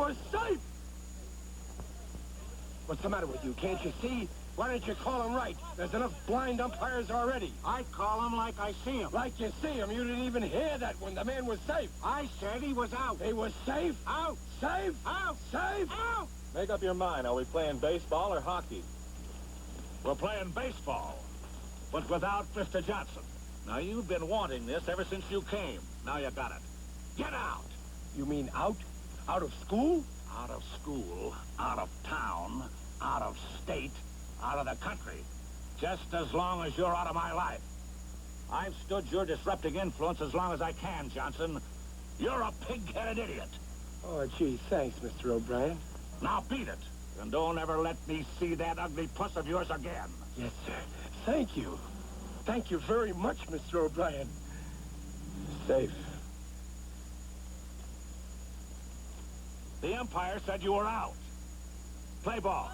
were safe! What's the matter with you? Can't you see? Why don't you call him right? There's enough blind umpires already. I call him like I see him. Like you see him? You didn't even hear that when the man was safe. I said he was out. He was safe? Out. Safe? Out. Safe? Out. Make up your mind. Are we playing baseball or hockey? We're playing baseball, but without Mr. Johnson. Now, you've been wanting this ever since you came. Now you got it. Get out! You mean out? Out of school? Out of school, out of town, out of state, out of the country. Just as long as you're out of my life. I've stood your disrupting influence as long as I can, Johnson. You're a pig-headed idiot. Oh, gee, thanks, Mr. O'Brien. Now beat it, and don't ever let me see that ugly puss of yours again. Yes, sir. Thank you. Thank you very much, Mr. O'Brien. Safe. The umpire said you were out. Play ball.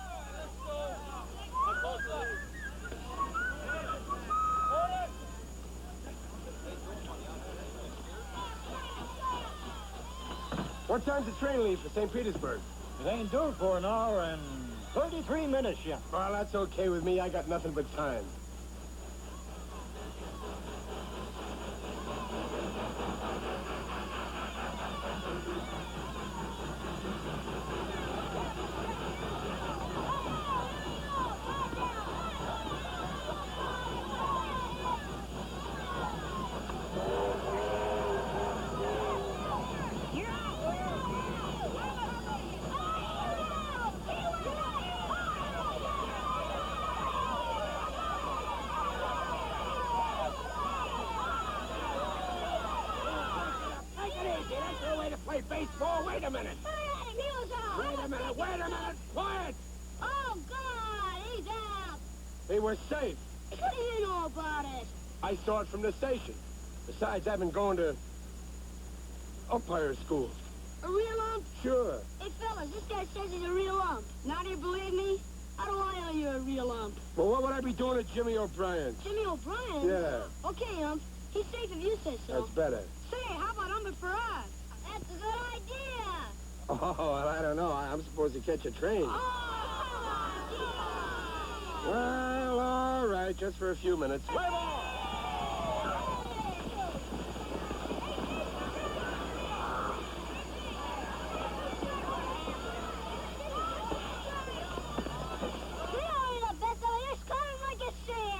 What time's the train leave for St. Petersburg? It ain't due for an hour and 33 minutes yet. Well, that's okay with me. I got nothing but time. Baseball, wait a minute! He was out! Wait a minute, quiet! Oh, God, he's out! They were safe. What do you know about it? I saw it from the station. Besides, I've been going to umpire school. A real ump? Sure. Hey, fellas, this guy says he's a real ump. Now do you believe me? How do I know you're a real ump? Well, what would I be doing at Jimmy O'Brien's? Jimmy O'Brien? Yeah. Okay, ump. He's safe if you say so. That's better. Say, how about umping for us? That's a good idea. Oh, well, I don't know. I'm supposed to catch a train. Oh, Well, all right, just for a few minutes. Play ball!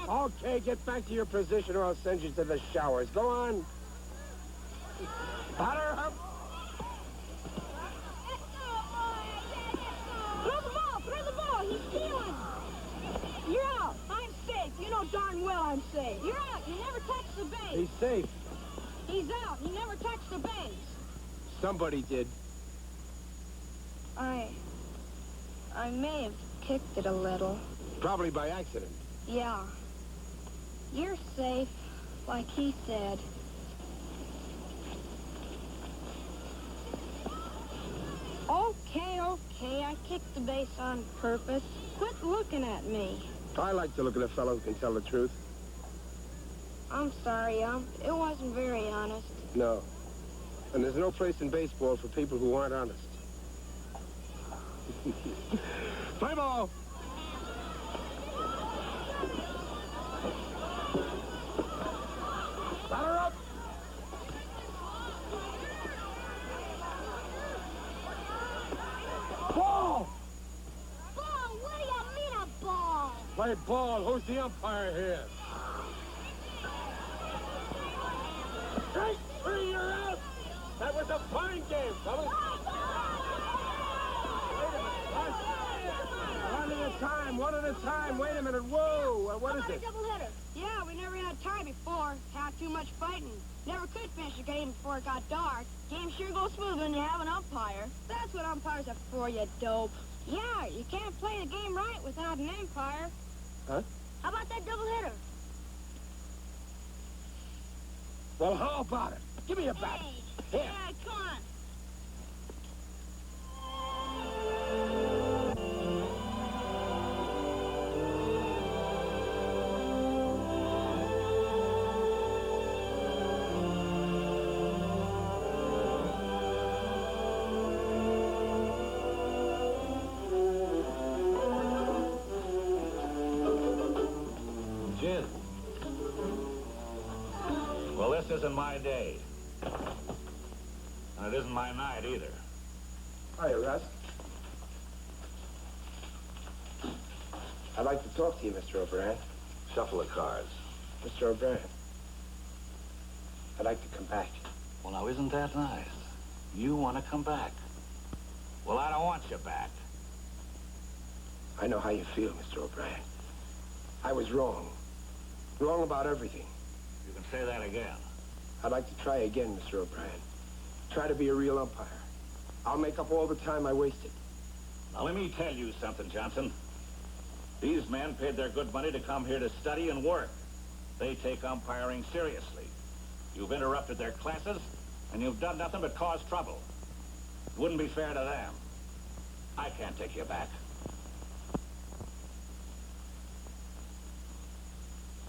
Okay, get back to your position or I'll send you to the showers. Go on. Batter up. Throw the ball. He's stealing. You're out. I'm safe. You know darn well I'm safe. You're out. You never touched the base. He's safe. He's out. He never touched the base. Somebody did. I may have kicked it a little. Probably by accident. Yeah. You're safe, like he said. Okay, I kicked the base on purpose. Quit looking at me. I like to look at a fellow who can tell the truth. I'm sorry, it wasn't very honest. No. And there's no place in baseball for people who aren't honest. Play ball! Batter up! Ball! Ball? What do you mean a ball? Play ball. Who's the umpire here? Strike three, you're out! That was a fine game, fellas. One at a time. Wait a minute. Whoa. What is it? A doubleheader. Yeah, we never had time before. Had too much fighting. Never could finish a game before it got dark. Game sure goes smooth when you have an umpire. That's what umpires are for, you dope. Yeah, you can't play the game right without an umpire. Huh? How about that doubleheader? Well, how about it? Give me a bat. Hey. Here. Yeah, come on. isn't my day. And it isn't my night either. Hiya, Russ. I'd like to talk to you, Mr. O'Brien. Shuffle the cards. Mr. O'Brien, I'd like to come back. Well, now, isn't that nice? You want to come back. Well, I don't want you back. I know how you feel, Mr. O'Brien. I was wrong. Wrong about everything. You can say that again. I'd like to try again, Mr. O'Brien. Try to be a real umpire. I'll make up all the time I wasted. Now, let me tell you something, Johnson. These men paid their good money to come here to study and work. They take umpiring seriously. You've interrupted their classes, and you've done nothing but cause trouble. It wouldn't be fair to them. I can't take you back.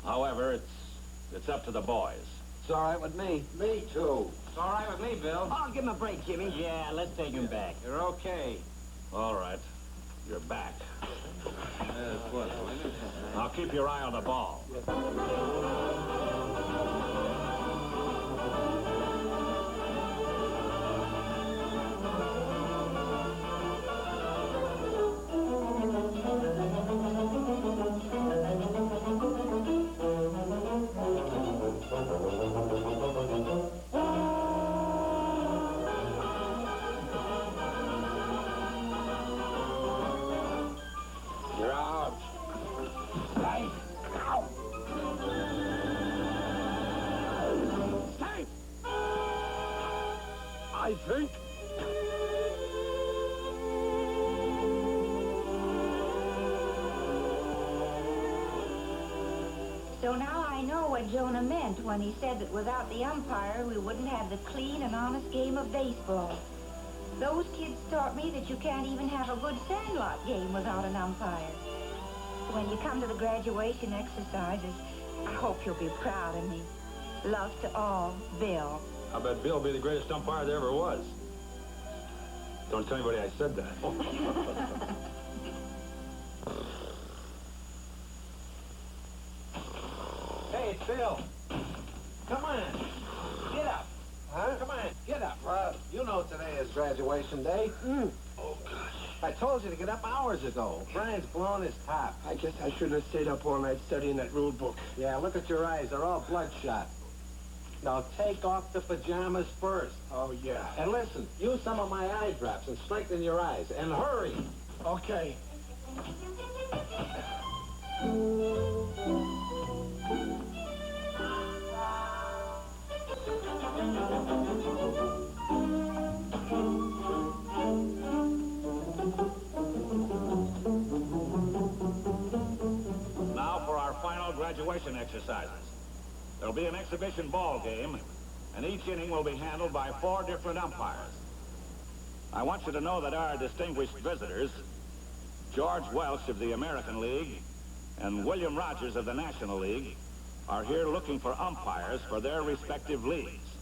However, it's up to the boys. It's all right with me. Me too. It's all right with me, Bill. Oh, give him a break, Jimmy. Yeah, let's take him back. You're okay. All right. You're back. Now keep your eye on the ball. You're out. Right. Stay! I think... So now I know what Jonah meant when he said that without the umpire, we wouldn't have the clean and honest game of baseball. Those kids taught me that you can't even have a good sandlot game without an umpire. When you come to the graduation exercises, I hope you'll be proud of me. Love to all, Bill. I bet Bill will be the greatest umpire there ever was. Don't tell anybody I said that. Hey, it's Bill. Come on. Get up. Huh? Come on, get up. You know today is graduation day. Oh, gosh. I told you to get up hours ago. Brian's blowing his top. I guess I shouldn't have stayed up all night studying that rule book. Yeah, look at your eyes. They're all bloodshot. Now take off the pajamas first. Oh, yeah. And listen, use some of my eye drops and strengthen your eyes. And hurry. Okay. Now for our final graduation exercises. There'll be an exhibition ball game, and each inning will be handled by 4 different umpires. I want you to know that our distinguished visitors, George Welch of the American League and William Rogers of the National League, are here looking for umpires for their respective leagues.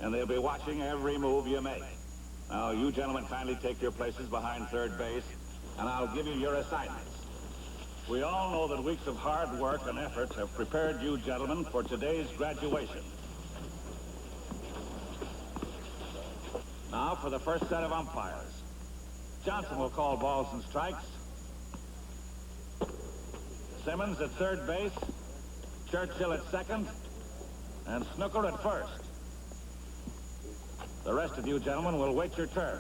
And they'll be watching every move you make. Now, you gentlemen kindly take your places behind third base, and I'll give you your assignments. We all know that weeks of hard work and effort have prepared you gentlemen for today's graduation. Now for the first set of umpires. Johnson will call balls and strikes. Simmons at third base. Churchill at second. And Snooker at first. The rest of you gentlemen will wait your turn.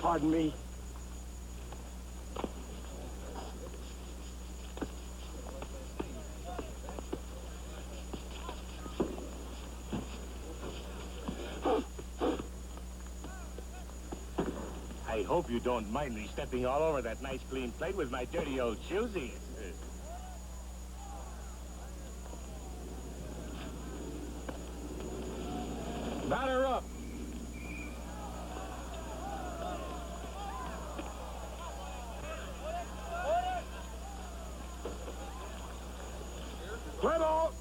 Pardon me. I hope you don't mind me stepping all over that nice clean plate with my dirty old shoesies. Batter up. Play ball.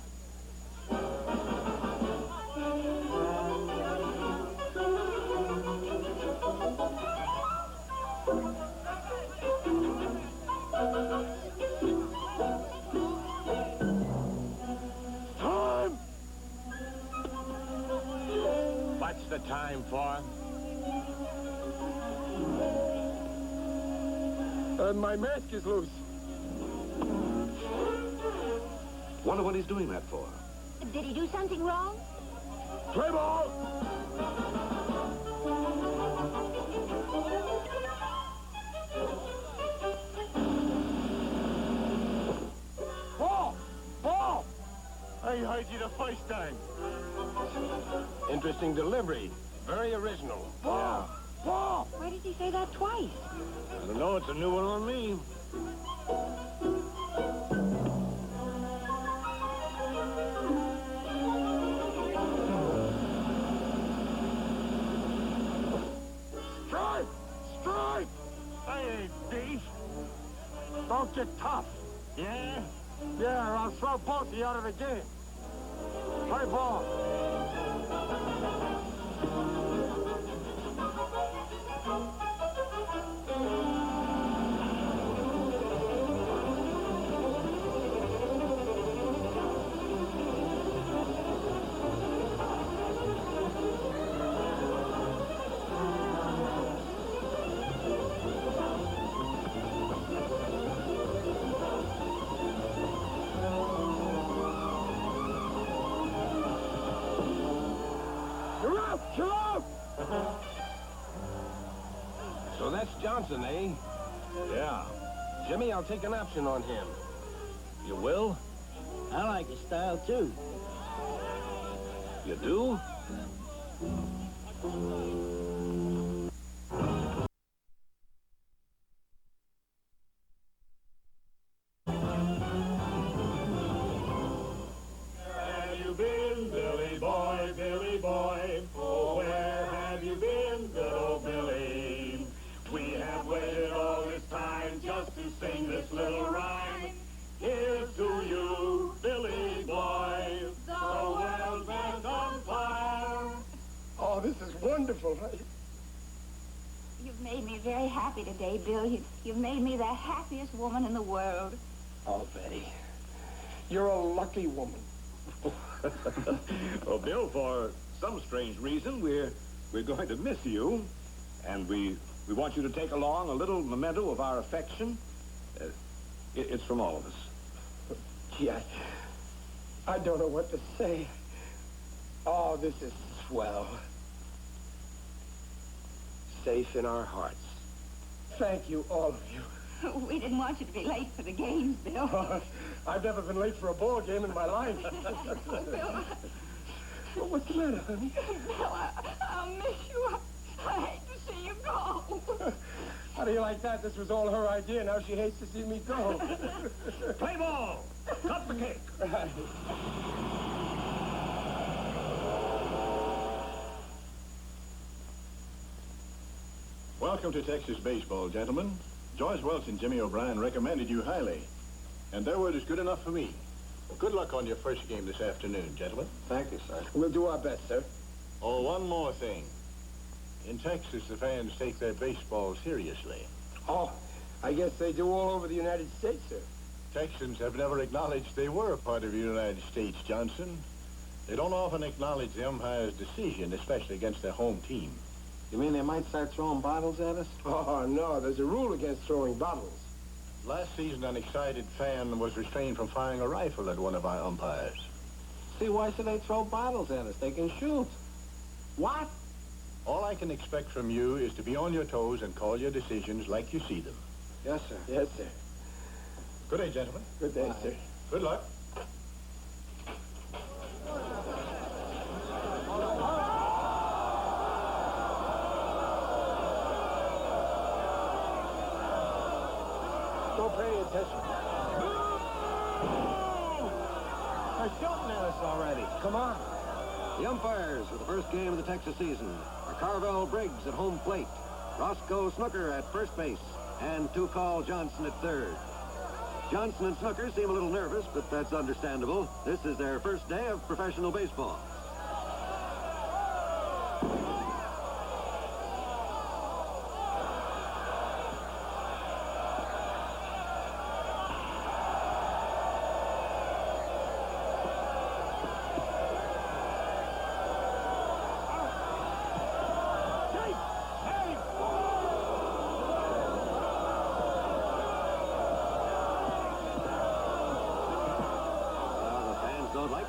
the time for? My mask is loose. Wonder what he's doing that for. Did he do something wrong? Play ball! Ball! Ball! I heard you the first time. Interesting delivery. Very original. Ball! Ball! Why did he say that twice? I don't know, it's a new one on me. Strike! Strike! I ain't beef. Don't get tough. Yeah? Yeah, or I'll throw both of you out of the game. Play ball. You're out! You're out! So that's Johnson, eh? Yeah. Jimmy, I'll take an option on him. You will? I like his style, too. You do? Have you been, Billy boy, Billy boy? Oh, where have you been, good old Billy? We have waited all this time just to sing this little rhyme. Here's to you, Billy boy, the world's best umpire. Oh, this is wonderful. You've made me very happy today, Bill. You've made me the happiest woman in the world. Oh, Betty, you're a lucky woman. Well, Bill, for some strange reason, we're going to miss you. And we want you to take along a little memento of our affection. It's from all of us. Gee, I don't know what to say. Oh, this is swell. Safe in our hearts. Thank you, all of you. We didn't want you to be late for the games, Bill. I've never been late for a ball game in my life. Well, what's the matter, honey? Bill, I'll miss you. I hate to see you go. How do you like that? This was all her idea. Now she hates to see me go. Play ball! Cut the cake! Welcome to Texas baseball, gentlemen. George Welch and Jimmy O'Brien recommended you highly, and their word is good enough for me. Good luck on your first game this afternoon, gentlemen. Thank you, sir. We'll do our best, sir. Oh, one more thing. In Texas, the fans take their baseball seriously. Oh, I guess they do all over the United States, sir. Texans have never acknowledged they were a part of the United States, Johnson. They don't often acknowledge the umpire's decision, especially against their home team. You mean they might start throwing bottles at us? Oh, no, there's a rule against throwing bottles. Last season, an excited fan was restrained from firing a rifle at one of our umpires. See, why should they throw bottles at us? They can shoot. What? All I can expect from you is to be on your toes and call your decisions like you see them. Yes, sir. Yes, sir. Good day, gentlemen. Good day, sir. Good luck. Don't pay any attention. They're shooting at us already. Come on. The umpires for the first game of the Texas season are Carvel Briggs at home plate, Roscoe Snooker at first base, and Two-Call Johnson at third. Johnson and Snooker seem a little nervous, but that's understandable. This is their first day of professional baseball.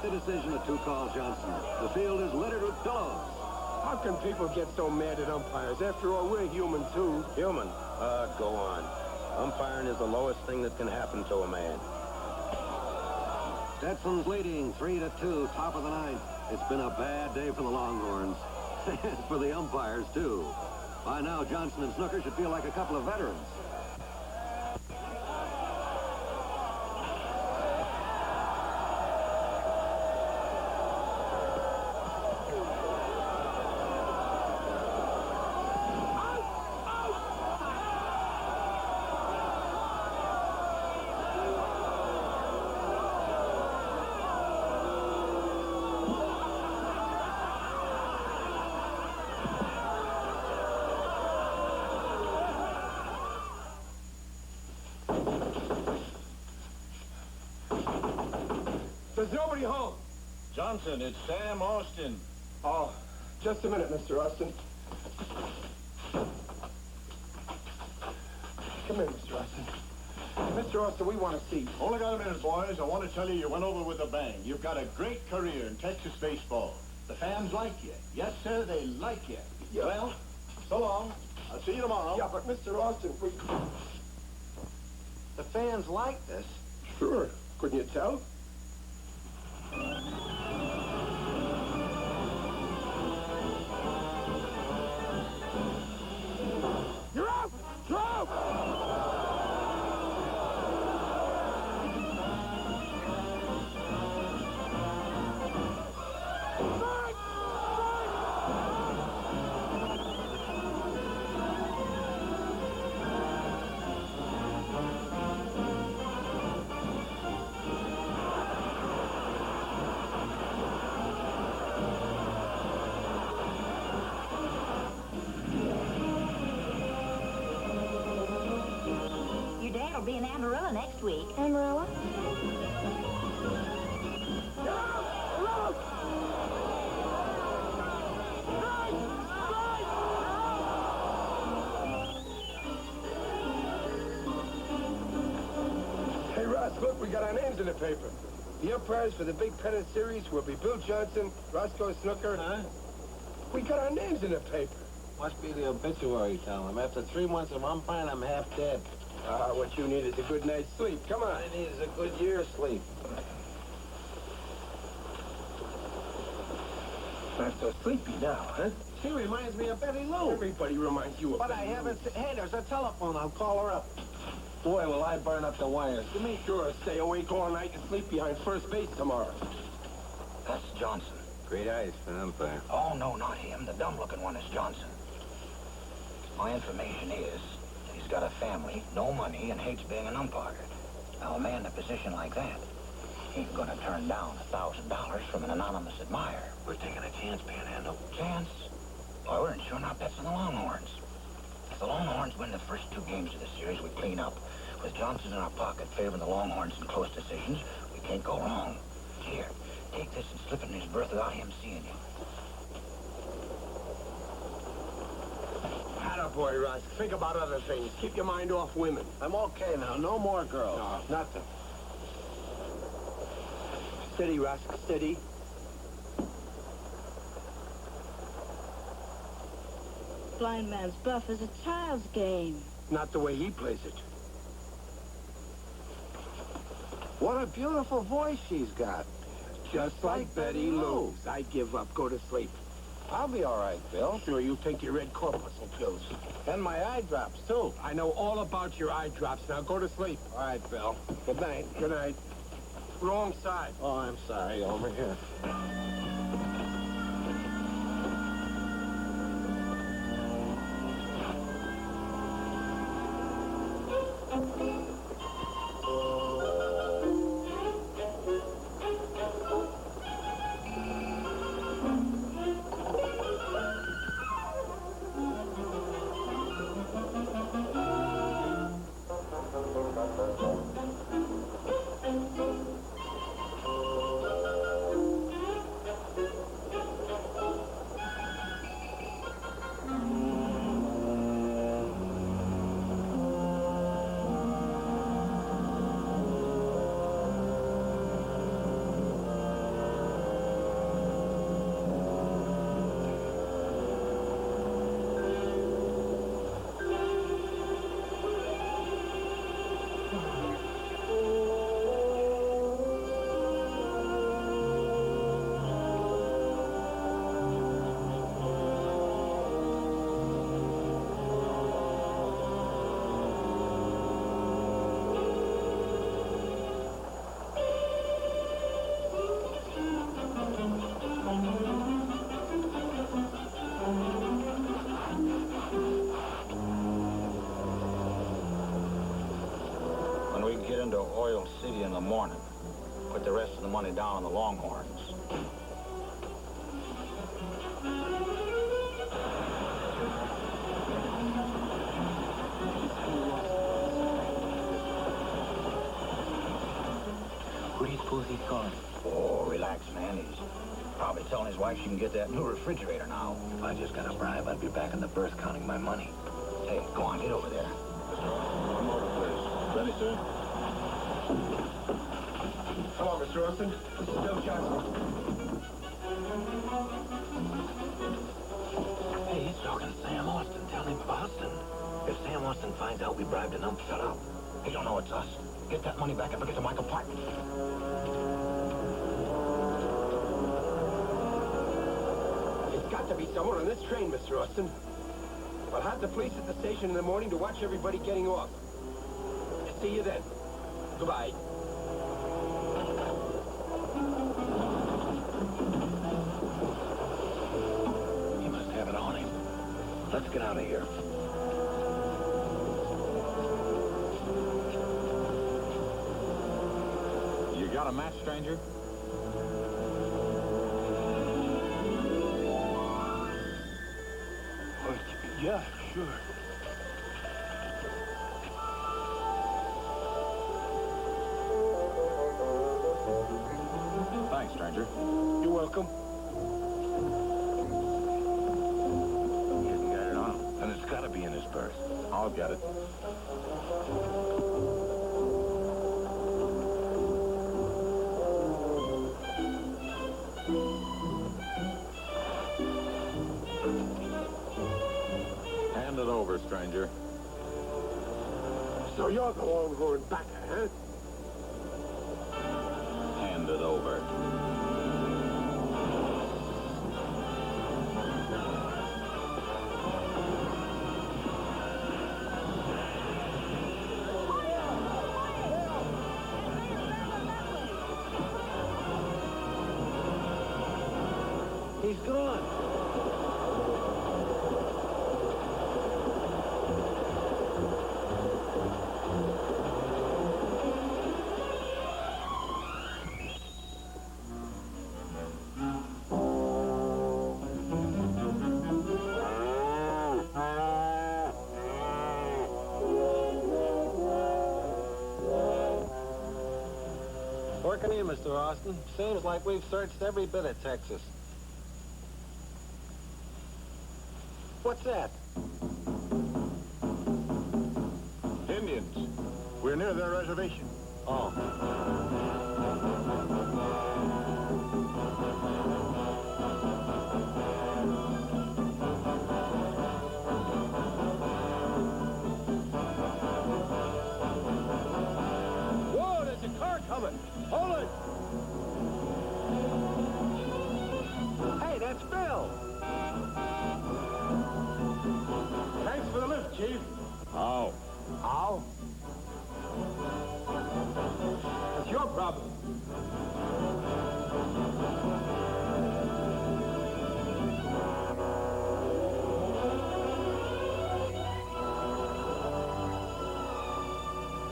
the decision of 2-call Johnson. The field is littered with pillows. How can people get so mad at umpires? After all, we're human, too. Human? Go on. Umpiring is the lowest thing that can happen to a man. Stetson's leading 3-2, top of the ninth. It's been a bad day for the Longhorns. And for the umpires, too. By now, Johnson and Snooker should feel like a couple of veterans. There's nobody home. Johnson, it's Sam Austin. Oh, just a minute, Mr. Austin. Come in, Mr. Austin. Mr. Austin, we want to see you. Only got a minute, boys. I want to tell you went over with a bang. You've got a great career in Texas baseball. The fans like you. Yes, sir, they like you. Yeah. Well, so long. I'll see you tomorrow. Yeah, but Mr. Austin, we... The fans like this. Sure. Couldn't you tell? You're out! You're out! Your dad will be in Amarillo next week. Amarillo? Hey, Ross, look, we got our names in the paper. The umpires for the big pennant series will be Bill Johnson, Roscoe Snooker. Huh? We got our names in the paper. Must be the obituary, tell him. After 3 months of umpiring, I'm half dead. What you need is a good night's sleep. Come on. I need is a good year's sleep. Not so sleepy now, huh? She reminds me of Betty Lou. Everybody reminds you of But Betty I haven't... Lou. Hey, there's a telephone. I'll call her up. Boy, will I burn up the wires. You make sure stay awake all night and sleep behind first base tomorrow. That's Johnson. Great eyes for an umpire. Oh, no, not him. The dumb-looking one is Johnson. My information is he's got a family, no money, and hates being an umpire. Now, a man in a position like that ain't gonna turn down $1,000 from an anonymous admirer. We're taking a chance, Panhandle. Chance? Well, we're insuring our bets on the Longhorns. If the Longhorns win the first 2 games of the series, we clean up. With Johnson in our pocket favoring the Longhorns in close decisions, we can't go wrong. Here, take this and slip it in his berth without him seeing you. Attaboy, Ross. Think about other things. Keep your mind off women. I'm okay now. No more girls. No, nothing. Steady, Ross. Steady. Blind man's buff is a child's game. Not the way he plays it. What a beautiful voice she's got. Just like Betty Lou's. I give up. Go to sleep. I'll be all right, Bill. Sure, you take your red corpuscle pills. And my eye drops, too. I know all about your eye drops. Now go to sleep. All right, Bill. Good night. Good night. Wrong side. Oh, I'm sorry. Over here. Oil City in the morning. Put the rest of the money down on the Longhorns. Who do you suppose he's calling? Oh, relax, man. He's probably telling his wife she can get that new refrigerator now. If I just got a bribe, I'd be back in the berth counting my money. Hey, go on, get over there. One motor, please. Ready, sir? Hello, Mr. Austin. This is Bill Johnson. Hey, he's talking to Sam Austin. Tell him Boston. If Sam Austin finds out we bribed an ump, shut up. He don't know it's us. Get that money back and bring it to my compartment. It's got to be someone on this train, Mr. Austin. I'll have the police at the station in the morning to watch everybody getting off. See you then. Goodbye. He must have it on him. Let's get out of here. You got a match, stranger? Yeah, sure. Thanks, stranger. You're welcome. He hasn't got it on him. And it's got to be in his berth. I'll get it. Hand it over, stranger. So you're the Longhorn backer, huh? Hand it over. He's gone. Working in, Mr. Austin. Seems like we've searched every bit of Texas. What's that? Indians. We're near their reservation. Oh. Whoa, there's a car coming. Hold it. Hey, that's Bill. Thanks for the lift, Chief. Oh. How? What's your problem?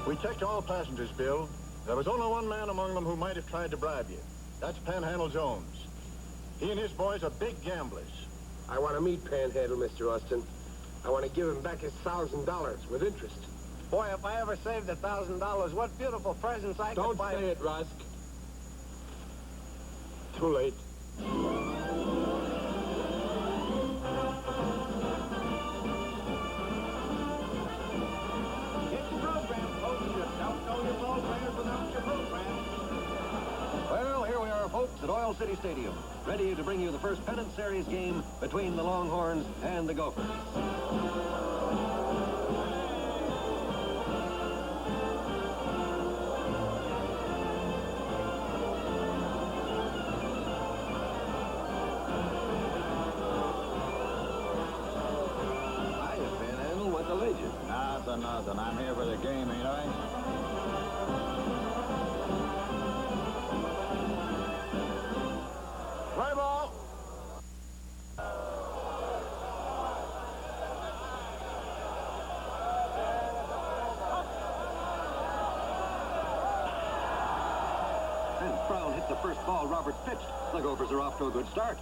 We checked all passengers, Bill. There was only one man among them who might have tried to bribe you. That's Panhandle Jones. He and his boys are big gamblers. I want to meet Panhandle, Mr. Austin. I want to give him back his $1,000 with interest. Boy, if I ever saved $1,000, what beautiful presents I Don't could buy. say it, Rusk. Too late. Get your program, folks. You don't know your ball players without your program. Well, here we are, folks, at Oil City Stadium, ready to bring you the first pennant series game between the Longhorns and the Gophers. Hiya, Panhandle. What's the legend? Nothing. I'm here for the game, ain't I? Play ball. the first ball Robert pitched. The Gophers are off to a good start.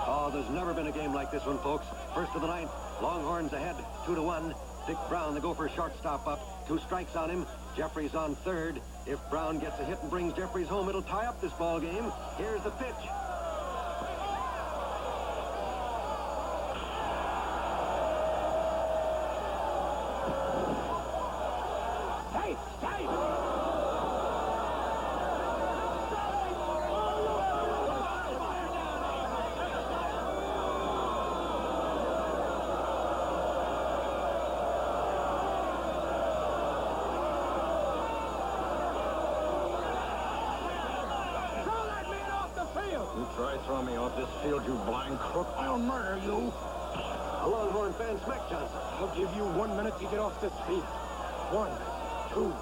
Oh, there's never been a game like this one, folks. First of the ninth, Longhorns ahead, 2-1. Dick Brown, the Gopher shortstop, up. 2 strikes on him. Jeffries on third. If Brown gets a hit and brings Jeffries home, it'll tie up this ball game. Here's the pitch. You try throwing me off this field, you blind crook. I'll murder you. A Longhorn fan smacked Johnson. I'll give you 1 minute to get off this field. 1, 2,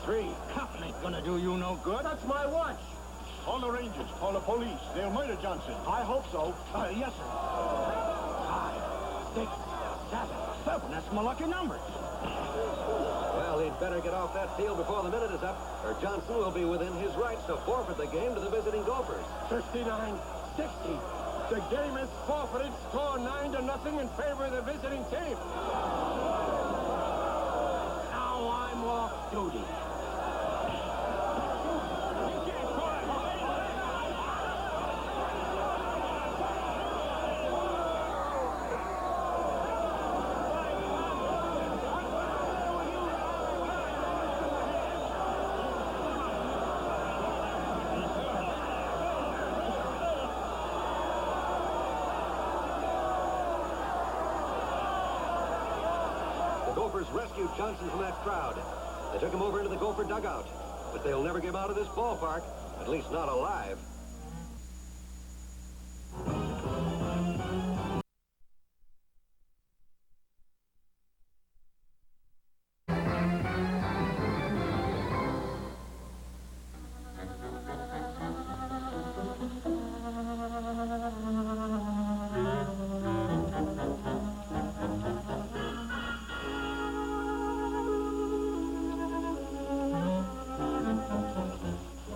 3. Counting ain't gonna do you no good. That's my watch. Call the Rangers. Call the police. They'll murder Johnson. I hope so. Yes, sir. 5, 6, 7. That's my lucky numbers. Well, he'd better get off that field before the minute is up, or Johnson will be within his rights to forfeit the game to the visiting Gophers. 59-60. The game is forfeited. Score 9-0 in favor of the visiting team. Now I'm off duty. The Gophers rescued Johnson from that crowd. They took him over into the Gopher dugout. But they'll never get him out of this ballpark, at least not alive.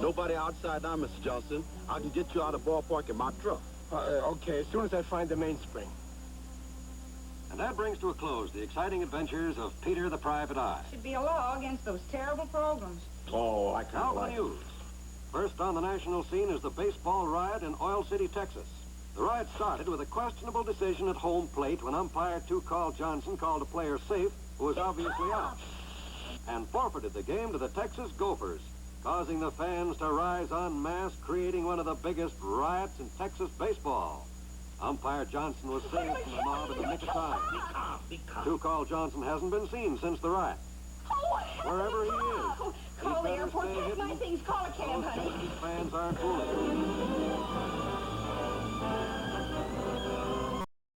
Nobody outside now, Mr. Johnson. I can get you out of the ballpark in my truck. Okay, as soon as I find the mainspring. And that brings to a close the exciting adventures of Peter the Private Eye. Should be a law against those terrible programs. Oh, I can't Now for like the news. First on the national scene is the baseball riot in Oil City, Texas. The riot started with a questionable decision at home plate when umpire 2-Call Johnson called a player safe who was obviously out and forfeited the game to the Texas Gophers, causing the fans to rise en masse, creating one of the biggest riots in Texas baseball. Umpire Johnson was saved from the mob in the nick of time. Be calm. 2-Call Johnson hasn't been seen since the riot. Wherever he is, Call the better airport. stay Pack hidden. my things. Call a cab, Those honey. Texas fans aren't foolish.